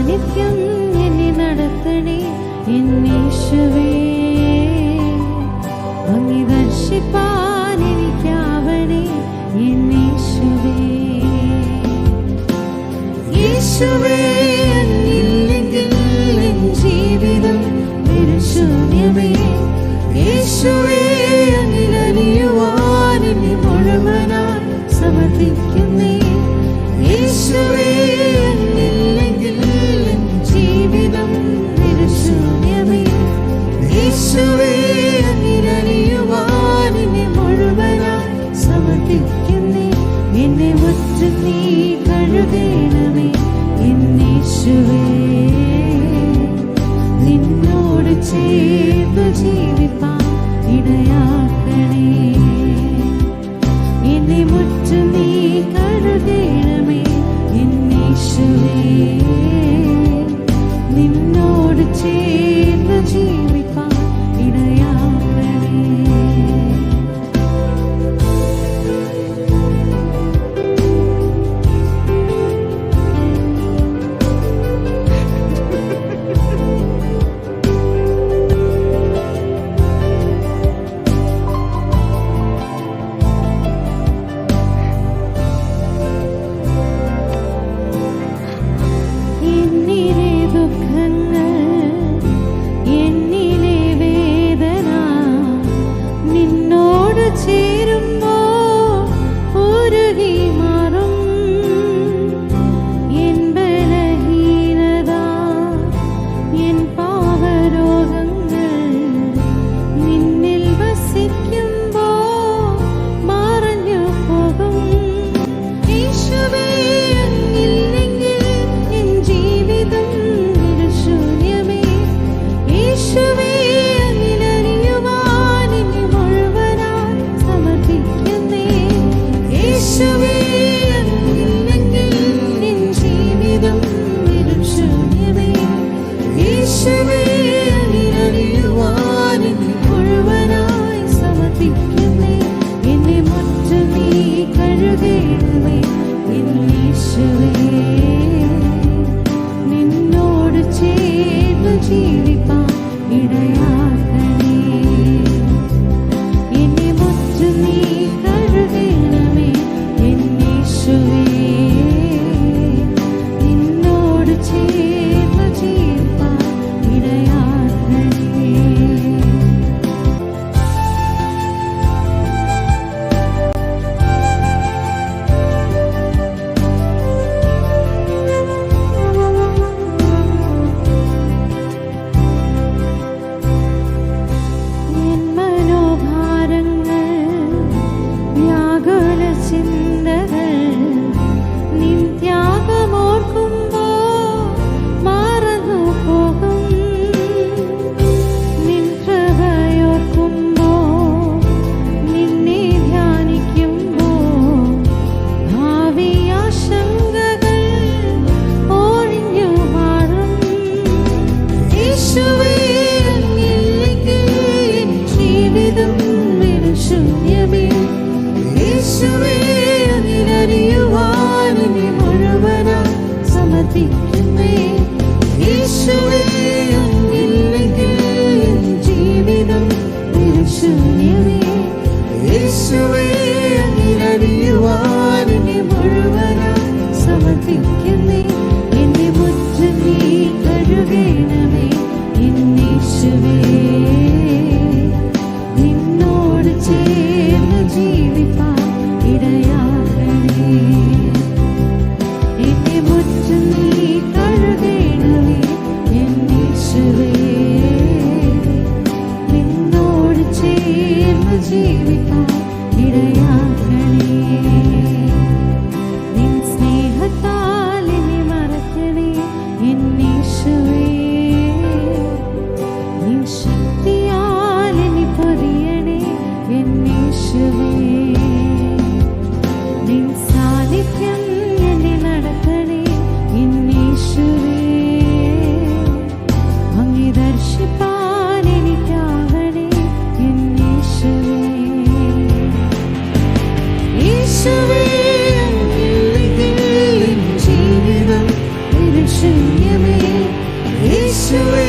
സാന്നിധ്യം എന്നെ നടത്തണേ എന്നീശുവേ. അങ്ങേ ദർശിപ്പാൻ എനിക്കാവണേ എന്നീശുവേ. യേശുവേ അങ്ങില്ലെങ്കിൽ എൻ ജീവിതം നിരുശൂന്യമേ. യേശുവേ അങ്ങിലലിയുവാൻ എന്നെ മുഴുവനായി സമർപ്പിക്കുന്നേ. യേശുവേ അങ്ങില്ലെങ്കിൽ എൻ ജീവിതം നിരുശൂന്യമേ. യേശുവേ അങ്ങിലലിയുവാൻ എന്നെ മുഴുവനായി സമർപ്പിക്കുന്നേ. എന്നെ മുറ്റും നീ കഴുകണമേ എന്നീശുവേ. നിന്നോട് ചേർന്നു ജീവിപ്പാൻ ഇടയാക്കണേ. എന്നെ മുറ്റും നീ കഴുകണമേ എന്നീശുവേ. നിന്നോട് ചേർന്നു ജീവിപ്പാൻ ഇടയാക്കണേ. എന്നിലെ ദുഃഖങ്ങൾ, എന്നിലെ വേദന നിന്നോട് ചേരുമ്പോൾ ഉരുകി മാറും. എൻ ബലഹീനത, എൻ പാപരോഗങ്ങൾ നിന്നിൽ വസിക്കുമ്പോൾ മറഞ്ഞു പോകും. യേശുവേ അങ്ങില്ലെങ്കിൽ എൻ ജീവിതം നിരുശൂന്യമേ. യേശുവേ അങ്ങിലലിയുവാൻ എന്നെ മുഴുവനായി സമർപ്പിക്കുന്നേ. യേശുവേ അങ്ങില്ലെങ്കിൽ എൻ ജീവിതം നിരുശൂന്യമേ. യേശുവേ അങ്ങിലലിയുവാൻ എന്നെ മുഴുവനായി സമർപ്പിക്കുന്നേ. എന്നെ മുറ്റും നീ കഴുകണമേ എന്നീശുവേ. നിന്നോട് ചേർന്നു ജീവിപ്പാൻ ഇടയാക്കണേ. എന്നെ മുറ്റും നീ കഴുകണമേ എന്നീശുവേ. നിന്നോട് ചേർന്നു ജീവിപ്പാൻ ഇടയാക്കണേ. എൻ മനോഭാരങ്ങൾ, വ്യാകുല ചിന്തകൾ നിൻ ത്യാഗമോർക്കുമ്പോൾ മറന്നു പോകും. നിൻ കൃപയോർക്കുമ്പോൾ, നിന്നെ ധ്യാനിക്കുമ്പോൾ ഭാവി ആശങ്കകൾ ഒഴിഞ്ഞു മാറും. യേശുവേ അങ്ങില്ലെങ്കിൽ എൻ ജീവിതം നിരുശൂന്യമേ. യേശുവേ അങ്ങിലലിയുവാൻ എന്നെ മുഴുവനായി സമർപ്പിക്കുന്നേ. യേശുവേ അങ്ങില്ലെങ്കിൽ എൻ ജീവിതം നിരുശൂന്യമേ. യേശുവേ അങ്ങിലലിയുവാൻ എന്നെ മുഴുവനായി സമർപ്പിക്കുന്നേ. എന്നെ മുറ്റും നീ കഴുകണമേ എന്നീശുവേ. നിന്നോട് ചേർന്ന് ജീവിപ്പാൻ ഇടയാക്കണേ. എന്നെ മുറ്റും നീ കഴുകണമേ എന്നീശുവേ. നിന്നോട് ചേർന്ന് ജീവിപ്പാൻ ഇടയാക്കണേ. നിൻ സ്നേഹത്താൽ എന്നെ മറക്കണേ എന്നീശുവേ. നിൻ ശക്തിയാൽ എന്നെ പൊതിയണേ എന്നീശുവേ. നിൻ സാന്നിധ്യം എന്നെ നടത്തണേ എന്നീശുവേ. അങ്ങേ ദർശിപ്പാൻ എനിക്കാവണേ എന്നീശുവേ. യേശുവേ അങ്ങില്ലെങ്കിൽ എൻ ജീവിതം നിരുശൂന്യമേ. യേശുവേ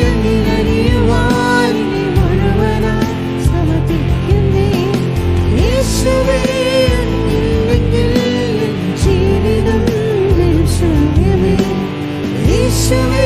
എന്നിൽ അലിയുവാൻ എന്നെ മുഴുവനായി സമർപ്പിക്കുന്നേ. യേശുവേ എന്നില്ലെങ്കിൽ എൻ ജീവിതം നിൻ ശൂന്യമേ. യേശുവേ